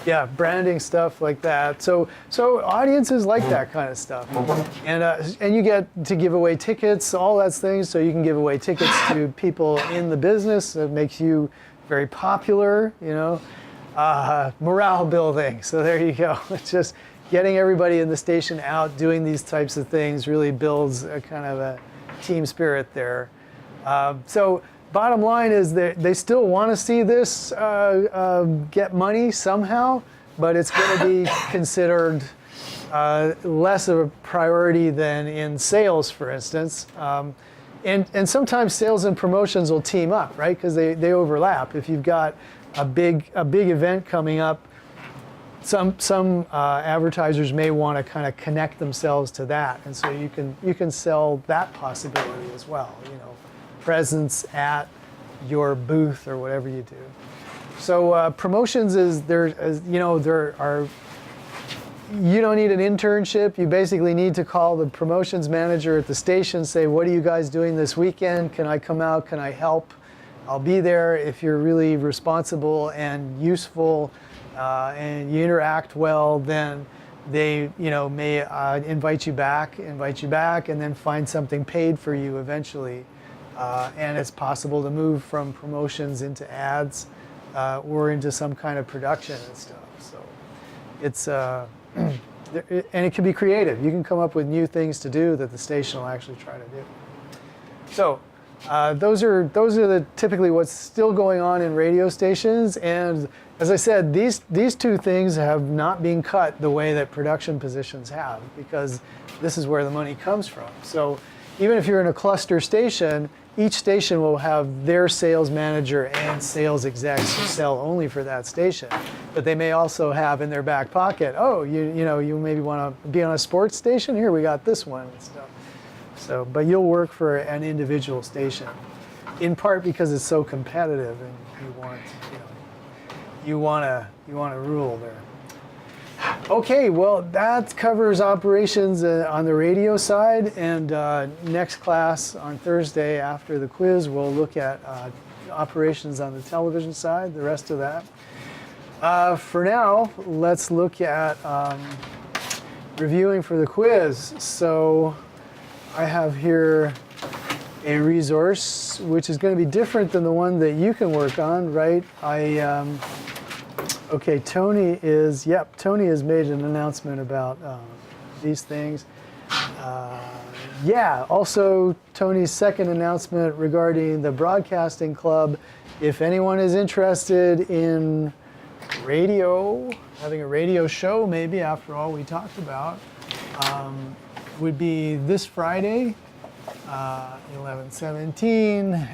Yeah, branding stuff like that. So audiences like that kind of stuff, and you get to give away tickets, all that things. So you can give away tickets to people in the business. It makes you very popular, you know. Morale building. So there you go. It's just getting everybody in the station out doing these types of things really builds a kind of a team spirit there. So bottom line is that they still want to see this get money somehow, but it's going to be considered less of a priority than in sales, for instance. And sometimes sales and promotions will team up, right? Because they overlap. If you've got a big event coming up, some advertisers may want to kind of connect themselves to that, and so you can sell that possibility as well. You know, presence at your booth or whatever you do. So promotions is there. You know, there are. You don't need an internship. You basically need to call the promotions manager at the station, say, what are you guys doing this weekend? Can I come out? Can I help? I'll be there. If you're really responsible and useful and you interact well, then they may invite you back, and then find something paid for you eventually. And it's possible to move from promotions into ads or into some kind of production and stuff. So it's and it can be creative. You can come up with new things to do that the station will actually try to do. So those are typically what's still going on in radio stations. And as I said, these two things have not been cut the way that production positions have, because this is where the money comes from. So even if you're in a cluster station, each station will have their sales manager and sales execs who sell only for that station. But they may also have in their back pocket, oh, you maybe want to be on a sports station? Here, we got this one and stuff. So, but you'll work for an individual station, in part because it's so competitive, and you want to rule there. Okay, well, that covers operations on the radio side, and next class on Thursday after the quiz, we'll look at operations on the television side, the rest of that. For now, let's look at reviewing for the quiz. So I have here a resource which is going to be different than the one that you can work on, right? Okay, Tony has made an announcement about these things. Also Tony's second announcement regarding the broadcasting club. If anyone is interested in radio, having a radio show maybe after all we talked about, would be this Friday, 11/17.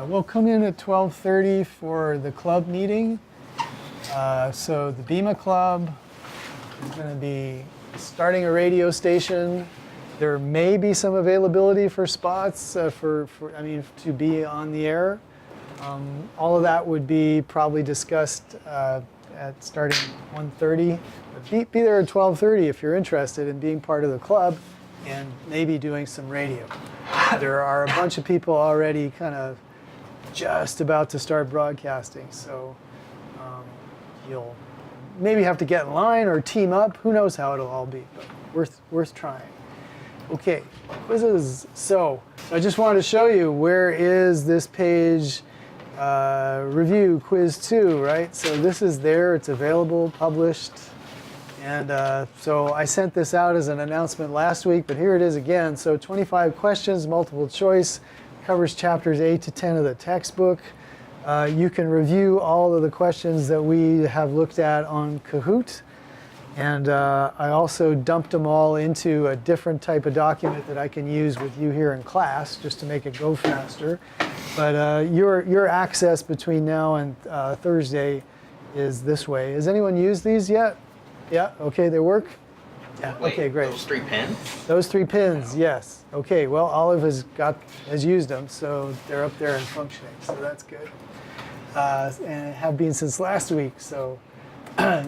We'll come in at 12:30 for the club meeting. So the BIMA Club is going to be starting a radio station. There may be some availability for spots to be on the air. All of that would be probably discussed at starting 1:30. But be there at 12:30 if you're interested in being part of the club and maybe doing some radio. There are a bunch of people already kind of just about to start broadcasting, so you'll maybe have to get in line or team up. Who knows how it'll all be, but worth trying. Okay, quizzes. So I just wanted to show you, where is this page review quiz 2, right? So this is there, it's available, published. And so I sent this out as an announcement last week, but here it is again. So 25 questions, multiple choice, covers chapters 8 to 10 of the textbook. You can review all of the questions that we have looked at on Kahoot. And I also dumped them all into a different type of document that I can use with you here in class, just to make it go faster. But your access between now and Thursday is this way. Has anyone used these yet? Yeah, okay, they work? Yeah, Wait, okay, great. Those 3 pins? Those 3 pins, yes. Okay, well, Olive has used them, so they're up there and functioning, so that's good. And have been since last week, so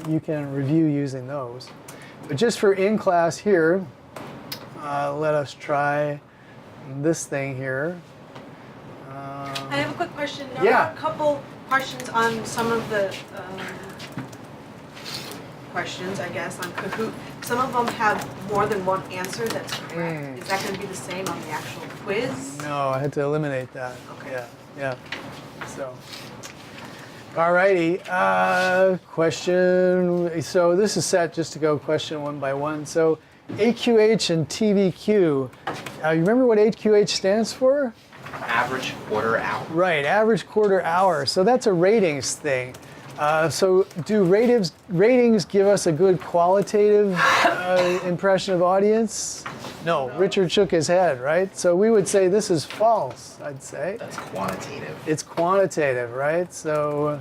you can review using those. But just for in class here, let us try this thing here. I have a quick question. There Yeah. are a couple questions on some of the questions, I guess, on Kahoot. Some of them have more than one answer that's correct. Is that going to be the same on the actual quiz? No, I had to eliminate that. Okay. Yeah. So, alrighty. Question. So this is set just to go question one by one. So AQH and TVQ. You remember what AQH stands for? Average quarter hour. Right, average quarter hour. So that's a ratings thing. So do ratings give us a good qualitative impression of audience? No, Richard shook his head, right? So we would say this is false, I'd say. That's quantitative. It's quantitative, right? So,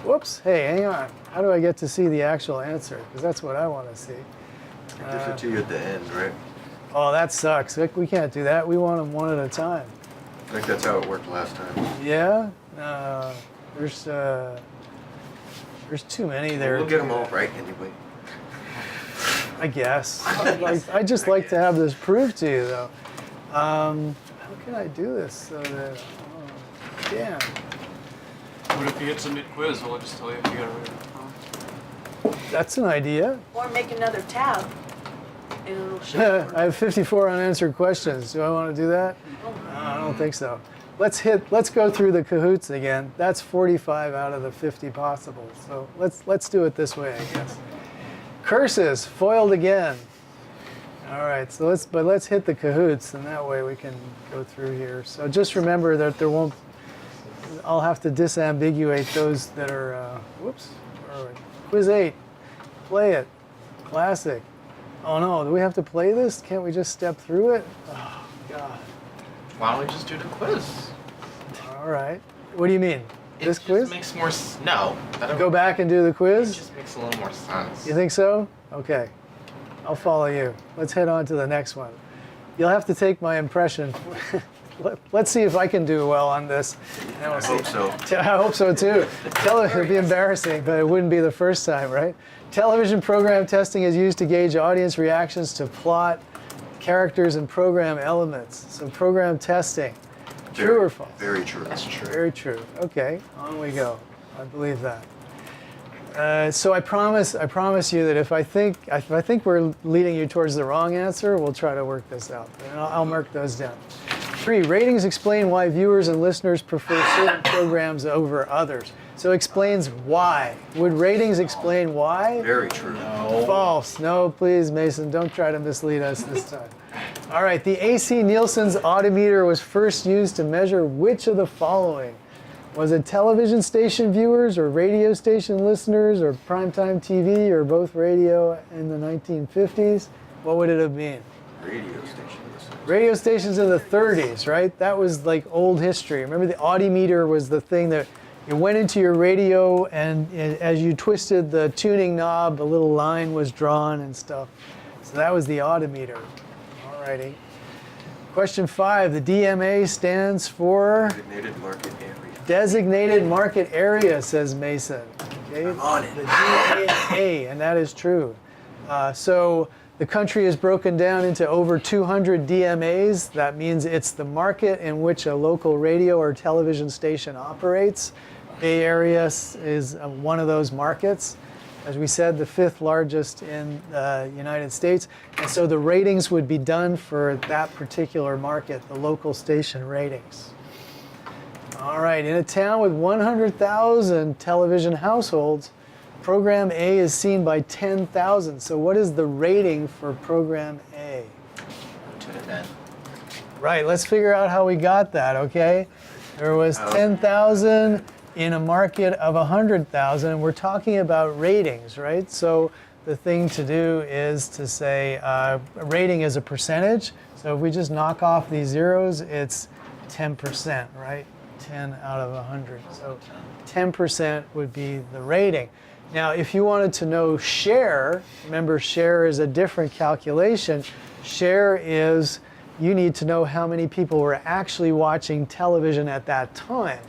whoops, hey, hang on. How do I get to see the actual answer? Because that's what I want to see. It gives it to you at the end, right? Oh, that sucks. We can't do that. We want them one at a time. I think that's how it worked last time. Yeah? There's too many there. We'll get them all right anyway. I guess. I just like to have this proved to you, though. How can I do this so that? Oh, damn. What if you hit submit quiz? Will it just tell you if you got it right? That's an idea. Or make another tab and it'll show. I have 54 unanswered questions. Do I want to do that? I don't think so. Let's go through the Kahoots again. That's 45 out of the 50 possible. So let's do it this way, I guess. Curses foiled again. All right, so let's hit the Kahoots, and that way we can go through here. So just remember that there won't. I'll have to disambiguate those that are. Whoops. All right. Quiz 8. Play it. Classic. Oh no, do we have to play this? Can't we just step through it? Oh God. Why don't we just do the quiz? All right. What do you mean? This It quiz? just makes more no. I don't, Go back and do the It quiz? just makes a little more sense. You think so? Okay. I'll follow you. Let's head on to the next one. You'll have to take my impression. Let's see if I can do well on this. And we'll I see. hope so. I hope so too. It'd be embarrassing, but it wouldn't be the first time, right? Television program testing is used to gauge audience reactions to plot, characters, and program elements. So program testing. True or false? Very true. That's true. Very true. Okay, on we go. I believe that. So I promise you that if I think we're leading you towards the wrong answer, we'll try to work this out. And I'll mark those down. 3, ratings explain why viewers and listeners prefer certain programs over others. So explains why. Would ratings explain why? Very true. No. False. No, please, Mason, don't try to mislead us this time. All right, the AC Nielsen's odometer was first used to measure which of the following? Was it television station viewers or radio station listeners or primetime TV or both radio in the 1950s? What would it have been? Radio station listeners. Radio stations in the 30s, right? That was like old history. Remember the odometer was the thing that it went into your radio, and as you twisted the tuning knob, a little line was drawn and stuff. So that was the odometer. Alrighty. Question 5, the DMA stands for? Designated market area. Designated market area, says Mason. Okay. I'm on it. The DMA, and that is true. So the country is broken down into over 200 DMAs. That means it's the market in which a local radio or television station operates. Bay Area is one of those markets. As we said, the 5th largest in the United States. And so the ratings would be done for that particular market, the local station ratings. All right, in a town with 100,000 television households, program A is seen by 10,000. So what is the rating for program A? 2 to 10. Right, let's figure out how we got that, okay? There was 10,000 in a market of 100,000, and we're talking about ratings, right? So the thing to do is to say rating is a percentage. So if we just knock off these zeros, it's 10%, right? 10 out of 100. So 10% would be the rating. Now, if you wanted to know share, remember share is a different calculation. Share is you need to know how many people were actually watching television at that time.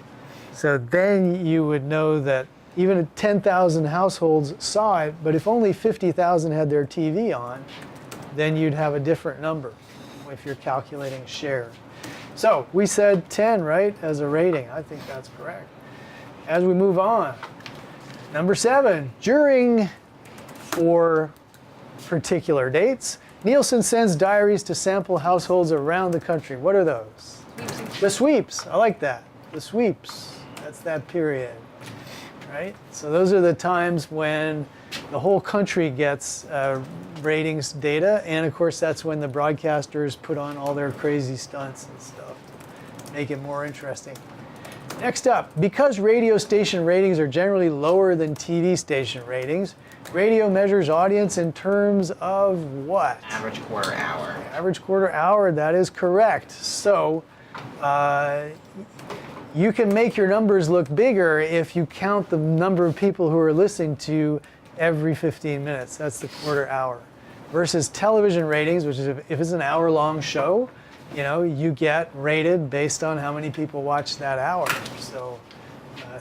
So then you would know that even 10,000 households saw it, but if only 50,000 had their TV on, then you'd have a different number if you're calculating share. So we said 10, right, as a rating. I think that's correct. As we move on, number 7, during for particular dates. Nielsen sends diaries to sample households around the country. What are those? The sweeps. I like that. The sweeps. That's that period, right? So those are the times when the whole country gets ratings data, and of course that's when the broadcasters put on all their crazy stunts and stuff to make it more interesting. Next up, because radio station ratings are generally lower than TV station ratings, radio measures audience in terms of what? Average quarter hour. Average quarter hour, that is correct. So you can make your numbers look bigger if you count the number of people who are listening to you every 15 minutes. That's the quarter hour. Versus television ratings, which is if it's an hour-long show, you know, you get rated based on how many people watch that hour. So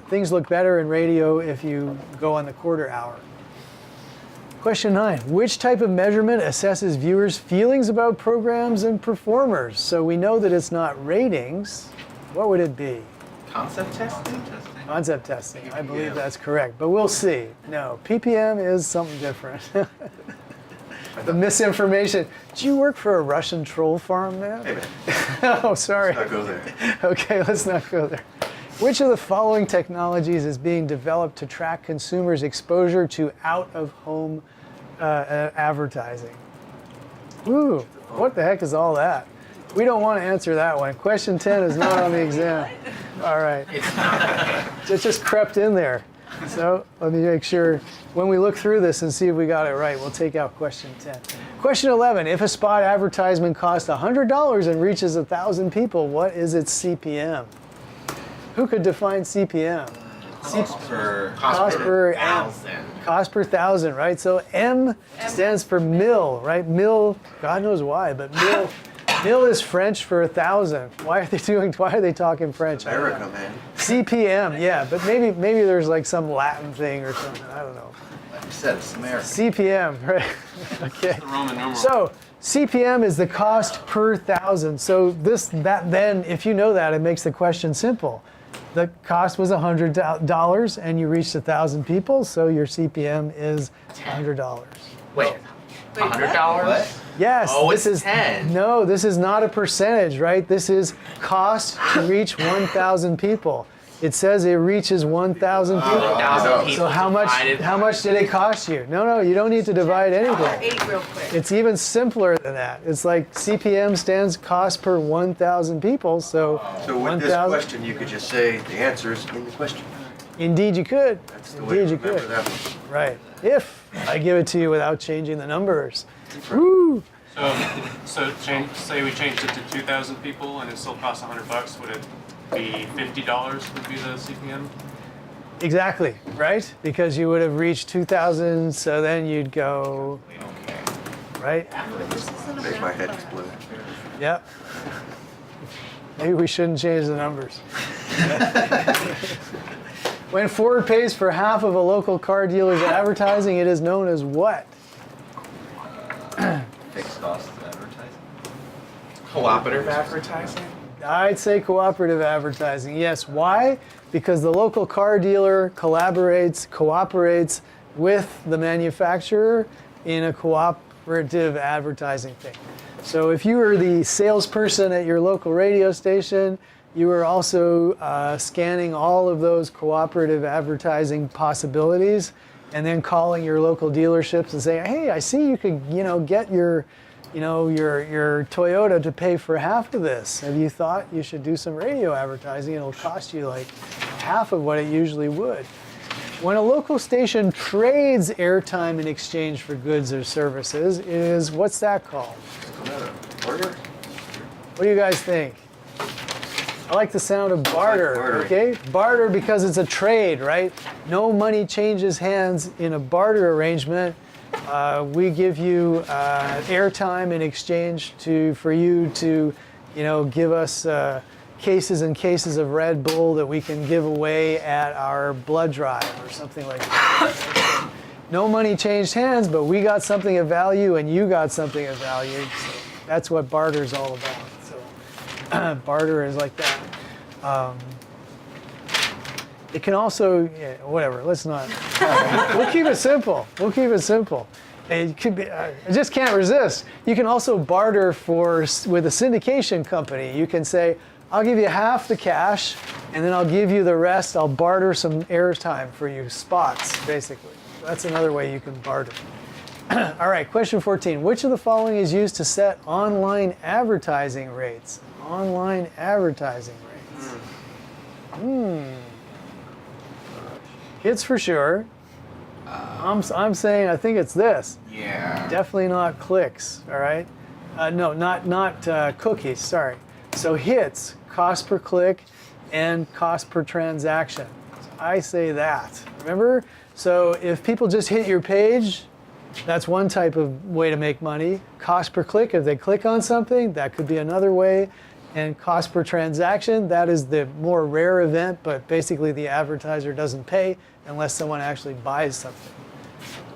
things look better in radio if you go on the quarter hour. Question 9, which type of measurement assesses viewers' feelings about programs and performers? So we know that it's not ratings. What would it be? Concept testing? Concept testing. I believe that's correct, but we'll see. No, PPM is something different. The misinformation. Did you work for a Russian troll farm, man? Hey, man. Oh, sorry. Let's not go there. Okay, let's not go there. Which of the following technologies is being developed to track consumers' exposure to out-of-home advertising? Ooh, what the heck is all that? We don't want to answer that one. Question 10 is not on the exam. All right. It's not. It just crept in there. So let me make sure when we look through this and see if we got it right, we'll take out question 10. Question 11, if a spot advertisement costs $100 and reaches 1,000 people, what is its CPM? Who could define CPM? Cost per thousand. Cost per thousand, right? So M stands for mil, right? Mil, God knows why, but mil is French for 1,000. Why are they talking French? America, man. CPM, yeah, but maybe there's like some Latin thing or something. I don't know. Like you said, it's American. CPM, right? Okay. The Roman numeral. So CPM is the cost per thousand. So then, if you know that, it makes the question simple. The cost was $100 and you reached 1,000 people, so your CPM is $100. Wait, $100? What? Yes. Oh, this it's is 10. No, this is not a percentage, right? This is cost to reach 1,000 people. It says it reaches 1,000 people. 1,000 people So how much did it cost you? No, you don't need to divide anything. 8 real quick. It's even simpler than that. It's like CPM stands cost per 1,000 people. So So with this 1,000. question, you could just say the answers in the question. Indeed, you could. That's the way to Indeed, you remember could. that one. Right. If I give it to you without changing the numbers. Woo! So say we changed it to 2,000 people and it still costs $100. Would it be $50? Would be the CPM? Exactly, right? Because you would have reached 2,000, so then you'd go, We don't care. right? This isn't a Make my head bad explode. Yep. Maybe we shouldn't change the numbers. When Ford pays for half of a local car dealer's advertising, it is known as what? Fixed cost of advertising. Cooperative advertising? I'd say cooperative advertising. Yes. Why? Because the local car dealer cooperates with the manufacturer in a cooperative advertising thing. So if you were the salesperson at your local radio station, you were also scanning all of those cooperative advertising possibilities and then calling your local dealerships and saying, hey, I see you could, get your Toyota to pay for half of this. Have you thought you should do some radio advertising? It'll cost you like half of what it usually would. When a local station trades airtime in exchange for goods or services, what's that called? Barter? What do you guys think? I like the sound of barter, bartering. okay? Barter because it's a trade, right? No money changes hands in a barter arrangement. We give you airtime in exchange for you to, give us cases and cases of Red Bull that we can give away at our blood drive or something like that. No money changed hands, but we got something of value and you got something of value. So that's what barter's all about. So barter is like that. It can also, yeah, whatever. Let's not. We'll keep it simple. We'll keep it simple. It could be. I just can't resist. You can also barter with a syndication company. You can say, "I'll give you half the cash, and then I'll give you the rest. I'll barter some airtime for you, spots, basically." That's another way you can barter. All right, question 14. Which of the following is used to set online advertising rates? Online advertising rates. Hits for sure. I'm saying I think it's this. Yeah. Definitely not clicks. All right. No, not cookies. Sorry. So hits, cost per click, and cost per transaction. So I say that. Remember? So if people just hit your page, that's one type of way to make money. Cost per click, if they click on something, that could be another way. And cost per transaction, that is the more rare event, but basically the advertiser doesn't pay unless someone actually buys something.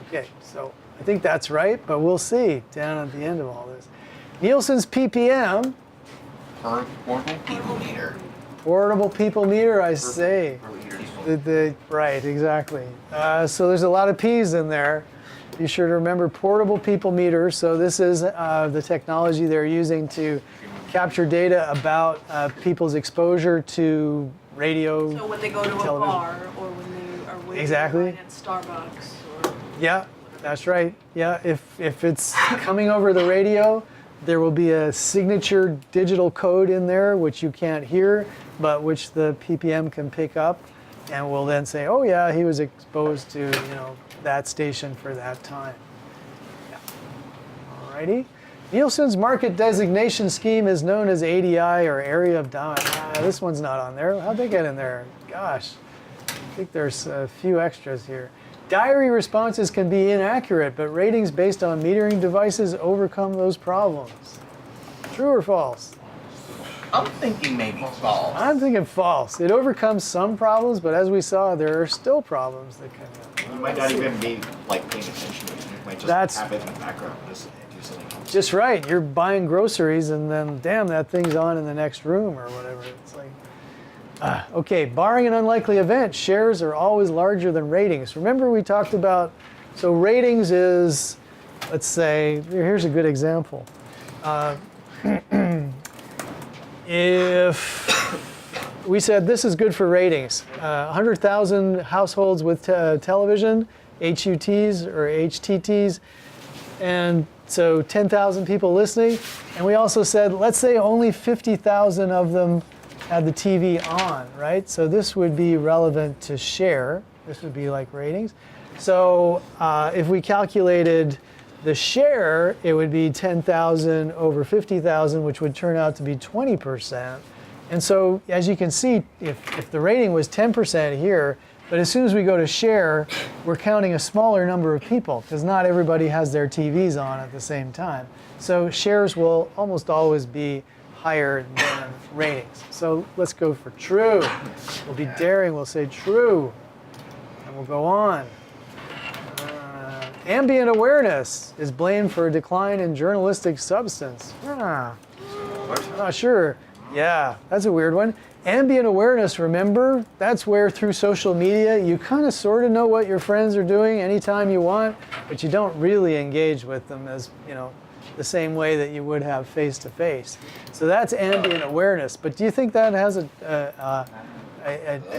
Okay, so I think that's right, but we'll see down at the end of all this. Nielsen's PPM, Portable people meter. portable people meter, I say. Right, exactly. So there's a lot of P's in there. Be sure to remember portable people meter. So this is the technology they're using to capture data about people's exposure to radio. So when they go to a television. bar or when they are waiting Exactly. in line at Starbucks or Yeah, that's right. Yeah, if it's coming over the radio, there will be a signature digital code in there which you can't hear, but which the PPM can pick up, and will then say, "Oh yeah, he was exposed to that station for that time." Yeah. Alrighty. Nielsen's market designation scheme is known as ADI or area of dominance. This one's not on there. How'd they get in there? Gosh, I think there's a few extras here. Diary responses can be inaccurate, but ratings based on metering devices overcome those problems. True or false? I'm thinking maybe false. I'm thinking false. It overcomes some problems, but as we saw, there are still problems that come up. You might not even be like paying attention to it. You might just That's- have it in the background just do something else. Just right. You're buying groceries, and then, damn, that thing's on in the next room or whatever. It's like, okay, barring an unlikely event, shares are always larger than ratings. Remember we talked about, so ratings is, let's say, here's a good example. If we said this is good for ratings, 100,000 households with television, HUTs or HTTs, and so 10,000 people listening, and we also said, let's say only 50,000 of them had the TV on, right? So this would be relevant to share. This would be like ratings. So if we calculated the share, it would be 10,000 over 50,000, which would turn out to be 20%. And so as you can see, if the rating was 10% here, but as soon as we go to share, we're counting a smaller number of people because not everybody has their TVs on at the same time. So shares will almost always be higher than ratings. So let's go for true. We'll be daring, we'll say true. And we'll go on. Ambient awareness is blamed for a decline in journalistic substance. I'm not sure. Yeah, that's a weird one. Ambient awareness, remember, that's where through social media you kind of sort of know what your friends are doing anytime you want, but you don't really engage with them as, the same way that you would have face to face. So that's ambient awareness. But do you think that has an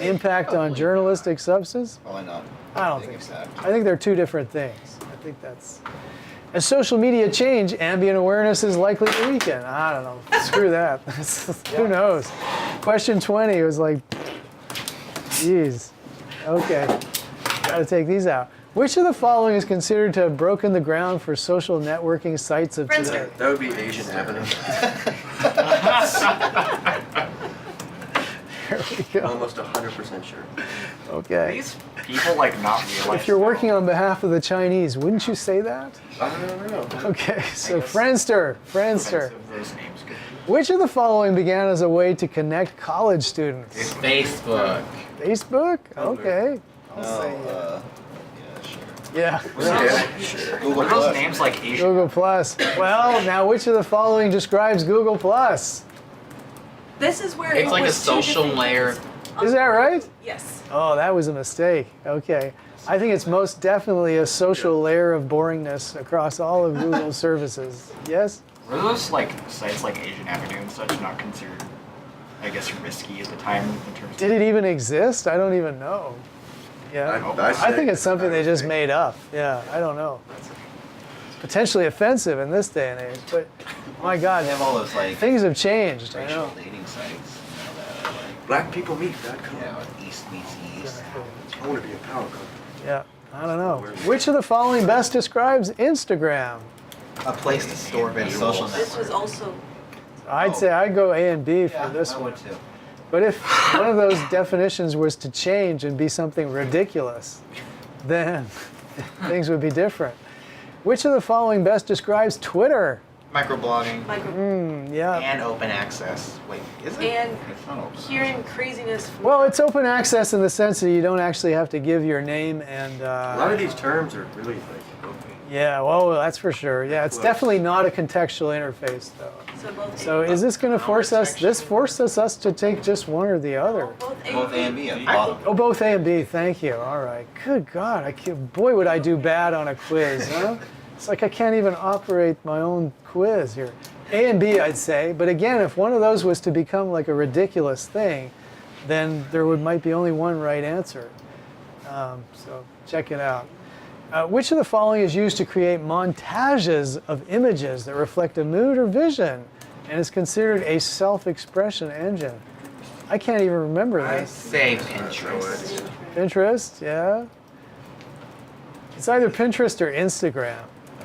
impact on journalistic substance? Probably not. I don't think so. I think they're two different things. I think that's. As social media change, ambient awareness is likely to weaken. I don't know. Screw that. Who knows? Question 20 was like, geez. Okay. Got to take these out. Which of the following is considered to have broken the ground for social networking sites of today? Friendster. That would be Asian Avenue. There we go. Almost 100% sure. Okay. These people like not realize. If you're working on behalf of the Chinese, wouldn't you say that? I don't know. Okay, so Friendster. Offensive those names could be. Which of the following began as a way to connect college students? Facebook. Facebook? Okay. I'll say Yeah, sure. yeah. Yeah, sure. Google Are those Plus. names like Asian? Google Plus. Well, now which of the following describes Google Plus? this is where It's it like a was two social different layer. things. Is that right? Yes. Oh, that was a mistake. Okay. I think it's most definitely a social layer of boringness across all of Google's services. Yes? Were those like sites like Asian Avenue and such not considered, I guess, risky at the time in terms Did it even exist? I don't even know. Yeah. I think it's something they just made up. Yeah, I don't know. It's potentially offensive in this day and age, but my God, They have all those like things have changed. I racial know. dating sites, that are like, Blackpeoplemeet.com. yeah, like East meets East. I want to be a power couple. Yeah, I don't know. Which of the following best describes Instagram? a place to store A social visuals. This was network. also, I'd say I'd go A and B for Yeah, this I one. would too. But if one of those definitions was to change and be something ridiculous, then things would be different. Which of the following best describes Twitter? Microblogging Yeah. and open access. Wait, is it? and It's not open. hearing craziness from. Well, it's open access in the sense that you don't actually have to give your name and. A lot of these terms are really like open. Yeah, well, that's for sure. Yeah, it's Close. definitely not a contextual interface, though. So both. So is this going to force us? This forces us to take just one or the other. Both Both A and B at the I- bottom. Oh, both A and B. Thank you. All right. Good God, I can't, boy, would I do bad on a quiz, huh? It's like I can't even operate my own quiz here. A and B, I'd say. But again, if one of those was to become like a ridiculous thing, then there might be only one right answer. So check it out. Which of the following is used to create montages of images that reflect a mood or vision and is considered a self-expression engine? I can't even remember I this. say Pinterest. Pinterest, yeah. It's either Pinterest or Instagram.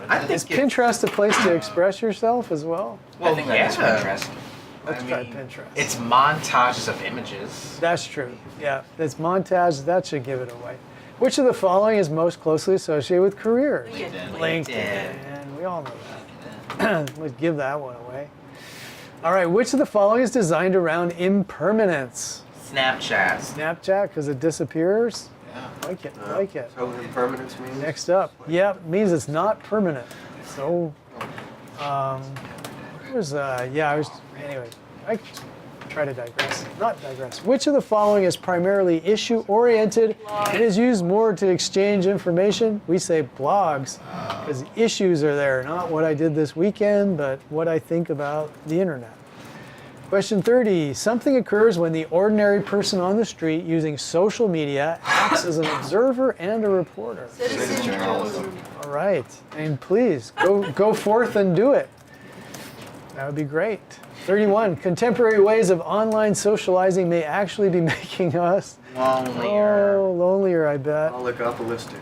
I think Is Pinterest a place to express yourself as well? Well, I think that is yeah. Pinterest. Let's I try mean, Pinterest. It's montages of images. That's true. Yeah, it's montage. That should give it away. Which of the following is most closely associated with careers? LinkedIn. LinkedIn. We all know that. Let's give that one away. All right. Which of the following is designed around impermanence? Snapchat. Snapchat, because it disappears. Yeah. Like it. Like it. So impermanence means? Next up. Yep, means it's not permanent. So, anyway, I try to digress. Not digress. Which of the following is primarily issue-oriented and is used more to exchange information? We say blogs, because issues are there, not what I did this weekend, but what I think about the internet. Question 30. Something occurs when the ordinary person on the street using social media acts as an observer and a reporter. Citizen journalism. All right. And please, go forth and do it. That would be great. 31. Contemporary ways of online socializing may actually be making us Lonelier. lonelier, I bet. Oligopolistic.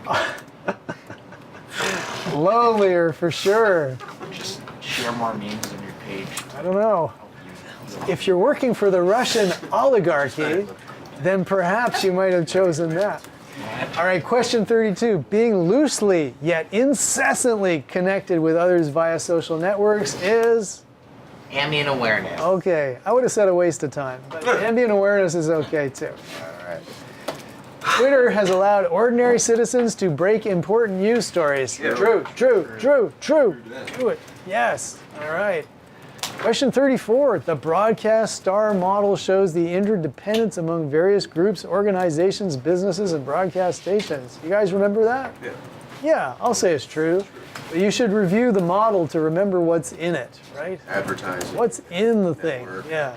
Lonelier for sure. Just share more memes on your page. I don't know. If you're working for the Russian oligarchy, then perhaps you might have chosen that. All right, question 32. Being loosely yet incessantly connected with others via social networks is... Ambient awareness. Okay, I would have said a waste of time, but ambient awareness is okay too. All right. Twitter has allowed ordinary citizens to break important news stories. Yeah. True. Do it. Yes. All right. Question 34. The broadcast star model shows the interdependence among various groups, organizations, businesses, and broadcast stations. You guys remember that? Yeah. Yeah, I'll say it's true. But you should review the model to remember what's in it, right? Advertising. What's in the thing? Network. Yeah.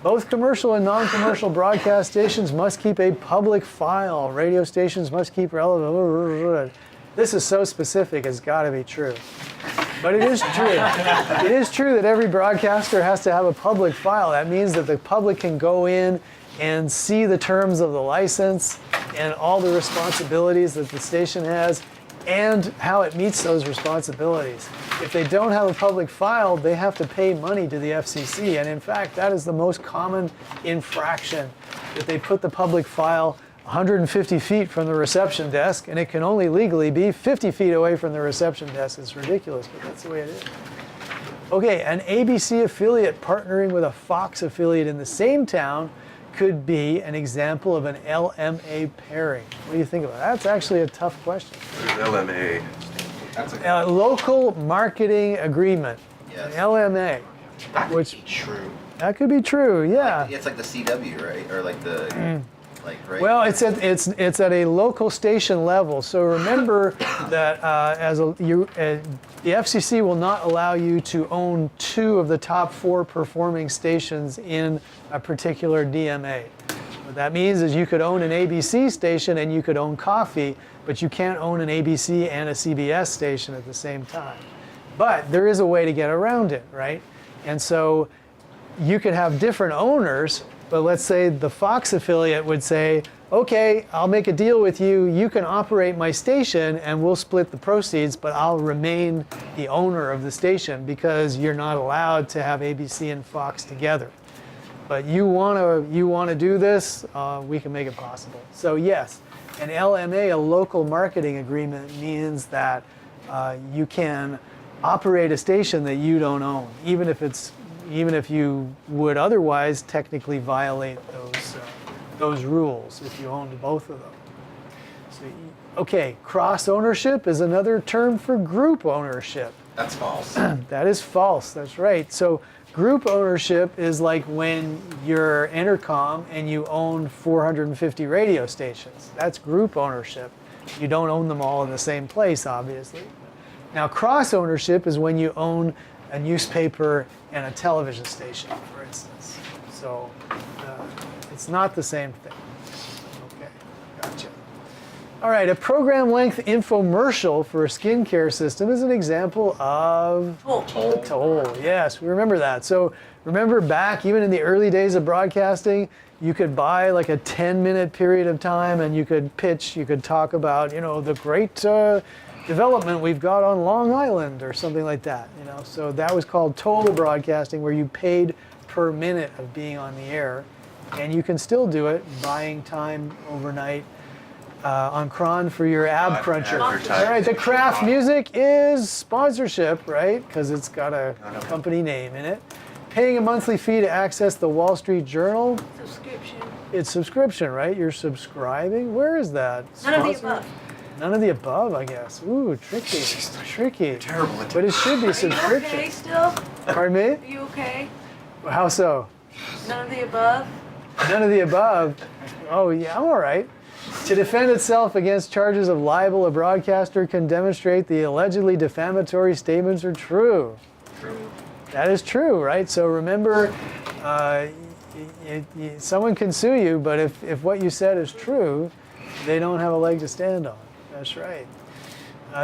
Both commercial and non-commercial broadcast stations must keep a public file. Radio stations must keep relevant. This is so specific, it's got to be true. But it is true. It is true that every broadcaster has to have a public file. That means that the public can go in and see the terms of the license and all the responsibilities that the station has and how it meets those responsibilities. If they don't have a public file, they have to pay money to the FCC. And in fact, that is the most common infraction, that they put the public file 150 feet from the reception desk, and it can only legally be 50 feet away from the reception desk. It's ridiculous, but that's the way it is. Okay, an ABC affiliate partnering with a Fox affiliate in the same town could be an example of an LMA pairing. What do you think about that? That's actually a tough question. What is LMA? That's a A local marketing agreement, Yes. an LMA. That could Which- be true. That could be true, yeah. It's like the CW, right? Or like the, right? Well, it's at a local station level. So remember that the FCC will not allow you to own 2 of the top 4 performing stations in a particular DMA. What that means is you could own an ABC station and you could own coffee, but you can't own an ABC and a CBS station at the same time. But there is a way to get around it, right? And so you could have different owners, but let's say the Fox affiliate would say, okay, I'll make a deal with you. You can operate my station and we'll split the proceeds, but I'll remain the owner of the station because you're not allowed to have ABC and Fox together. But you want to do this, we can make it possible. So yes, an LMA, a local marketing agreement, means that you can operate a station that you don't own, even if you would otherwise technically violate those rules if you owned both of them. So, okay, cross ownership is another term for group ownership. That's false. That is false, that's right. So group ownership is like when you're Entercom and you own 450 radio stations. That's group ownership. You don't own them all in the same place, obviously. Now, cross ownership is when you own a newspaper and a television station, for instance. So it's not the same thing. Okay, gotcha. All right, a program length infomercial for a skincare system is an example of Toll. toll. Yes, we remember that. So remember back, even in the early days of broadcasting, you could buy like a 10-minute period of time and you could pitch, you could talk about, the great development we've got on Long Island or something like that. So that was called toll broadcasting, where you paid per minute of being on the air. And you can still do it, buying time overnight on Cron for your ab cruncher. All right, the craft music is sponsorship, right? Because it's got a company name in it. Paying a monthly fee to access the Wall Street Journal. Subscription. It's subscription, right? You're subscribing. Where is that? None of the Sponsor? above. None of the above, I guess. Ooh, tricky, tricky. Terrible at But it should be Are you okay subscription. still? Pardon me? Are you okay? How so? None of the above? None of the above. Oh, yeah, I'm all right. To defend itself against charges of libel, a broadcaster can demonstrate the allegedly defamatory statements are true. True. That is true, right? So remember, someone can sue you, but if what you said is true, they don't have a leg to stand on. That's right.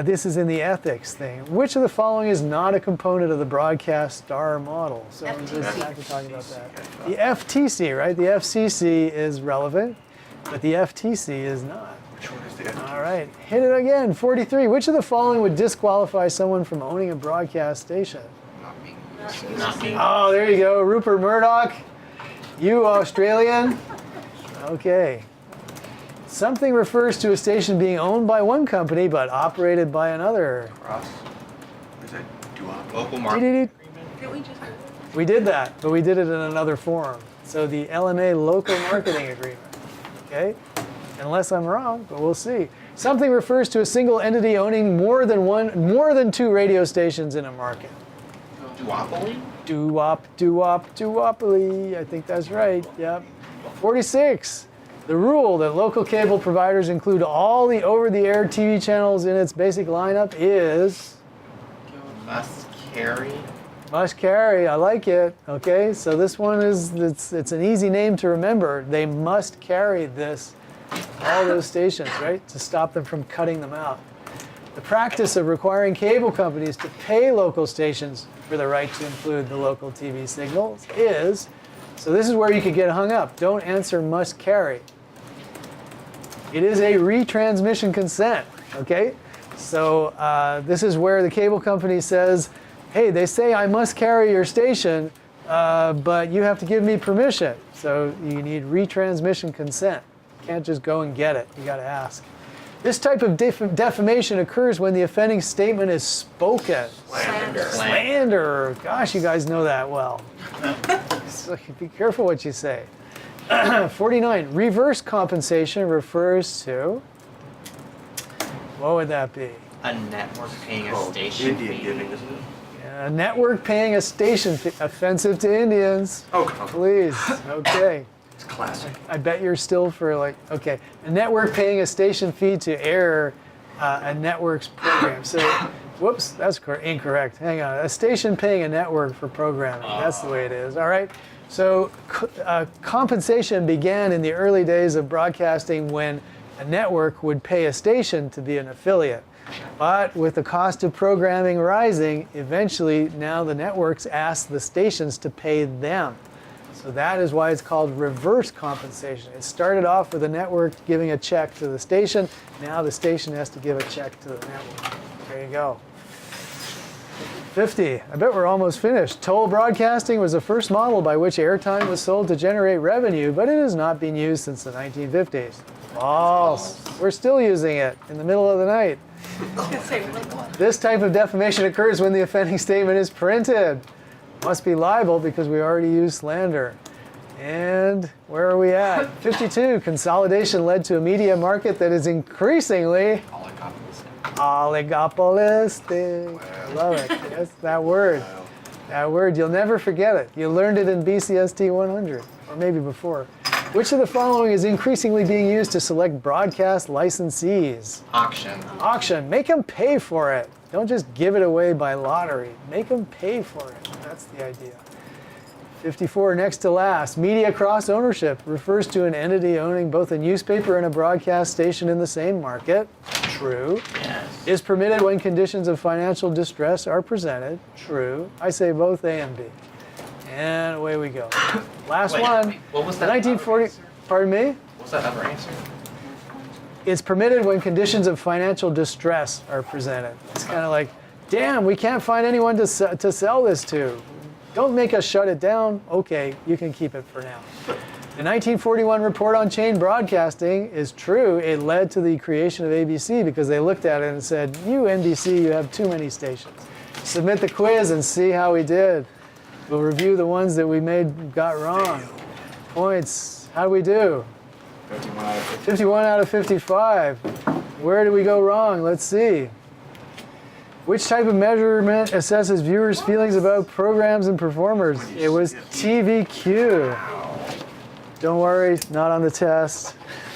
This is in the ethics thing. Which of the following is not a component of the broadcast star model? So we're just back to talking about that. The FTC, right? The FCC is relevant, but the FTC is not. Which one is the FTC? All right, hit it again. 43. Which of the following would disqualify someone from owning a broadcast station? Not me. Not me. Oh, there you go. Rupert Murdoch. You Australian. Okay. Something refers to a station being owned by one company but operated by another. Cross. What is that? Duop. Local market Dee-dee-dee. agreement. Didn't we just We did that, but we did it in another form. So the LMA local marketing agreement. Okay? Unless I'm wrong, but we'll see. Something refers to a single entity owning more than 2 radio stations in a market. Duopoly? Duopoly. I think that's right. Yep. 46. The rule that local cable providers include all the over-the-air TV channels in its basic lineup is Must carry. must carry. I like it. Okay, so this one it's an easy name to remember. They must carry all those stations, right, to stop them from cutting them out. The practice of requiring cable companies to pay local stations for the right to include the local TV signals is, so this is where you could get hung up. Don't answer must carry. It is a retransmission consent, okay? So this is where the cable company says, hey, they say I must carry your station, but you have to give me permission. So you need retransmission consent. You can't just go and get it. You got to ask. This type of defamation occurs when the offending statement is spoken. Slander. Gosh, you guys know that well. So be careful what you say. 49. Reverse compensation refers to, what would that be? A network paying a Oh, station Indian fee. giving, isn't it? A network paying a station fee. Offensive to Indians. Oh, come on. Please. Okay. It's classic. I bet you're still for like, okay. A network paying a station fee to air a network's program. So, whoops, that's incorrect. Hang on. A station paying a network for programming. That's the way it is. All right. So, compensation began in the early days of broadcasting when a network would pay a station to be an affiliate. But with the cost of programming rising, eventually now the networks ask the stations to pay them. So that is why it's called reverse compensation. It started off with the network giving a check to the station. Now the station has to give a check to the network. There you go. 50. I bet we're almost finished. Toll broadcasting was the first model by which airtime was sold to generate revenue, but it has not been used since the 1950s. False. We're still using it in the middle of the night. I was gonna say, what? This type of defamation occurs when the offending statement is printed. Must be libel because we already used slander. And where are we at? 52. Consolidation led to a media market that is increasingly oligopolistic. I love it. Yes, that word. That word, you'll never forget it. You learned it in BCST 100, or maybe before. Which of the following is increasingly being used to select broadcast licensees? Auction. Auction. Make them pay for it. Don't just give it away by lottery. Make them pay for it. That's the idea. 54, next to last. Media cross-ownership refers to an entity owning both a newspaper and a broadcast station in the same market. True. Yes. Is permitted when conditions of financial distress are presented. True. I say both A and B. And away we go. Last one. What was The that? 1940. Pardon me? What was that other answer? It's permitted when conditions of financial distress are presented. It's kind of like, damn, we can't find anyone to sell this to. Don't make us shut it down. Okay, you can keep it for now. The 1941 report on chain broadcasting is true. It led to the creation of ABC because they looked at it and said, you NBC, you have too many stations. Submit the quiz and see how we did. We'll review the ones that we got wrong. Points, how do we do? 51 out of 50. 51 out of 55. Where did we go wrong? Let's see. Which type of measurement assesses viewers' feelings about programs and performers? It was TVQ. Don't worry, not on the test.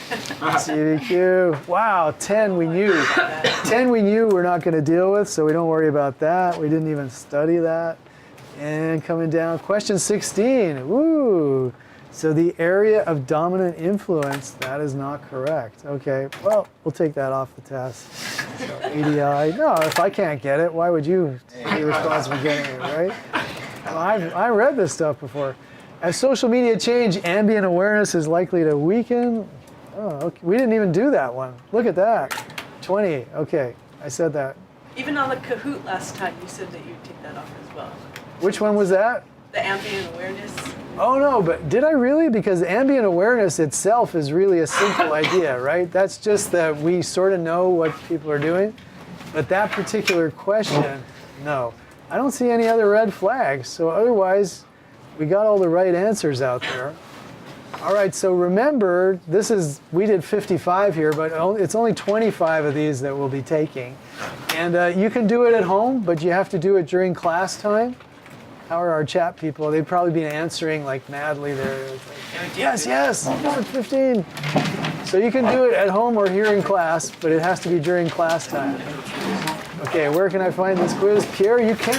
TVQ. Wow, 10 we knew. 10 we knew we're not going to deal with, so we don't worry about that. We didn't even study that. And coming down, question 16. Woo! So the area of dominant influence, that is not correct. Okay, well, we'll take that off the test. So ADI, no, if I can't get it, why would you be responsible for getting it, right? Well, I read this stuff before. As social media change, ambient awareness is likely to weaken. Oh, okay. We didn't even do that one. Look at that. 20, okay, I said that. Even on the Kahoot last time, you said that you'd take that off as well. Which one was that? The ambient awareness. Oh no, but did I really? Because ambient awareness itself is really a simple idea, right? That's just that we sort of know what people are doing. But that particular question, no. I don't see any other red flags. So otherwise, we got all the right answers out there. All right, so remember, we did 55 here, but it's only 25 of these that we'll be taking. And you can do it at home, but you have to do it during class time. How are our chat people? They'd probably be answering like madly there. Like, yes, 15. So you can do it at home or here in class, but it has to be during class time. Okay, where can I find this quiz? Pierre, you can.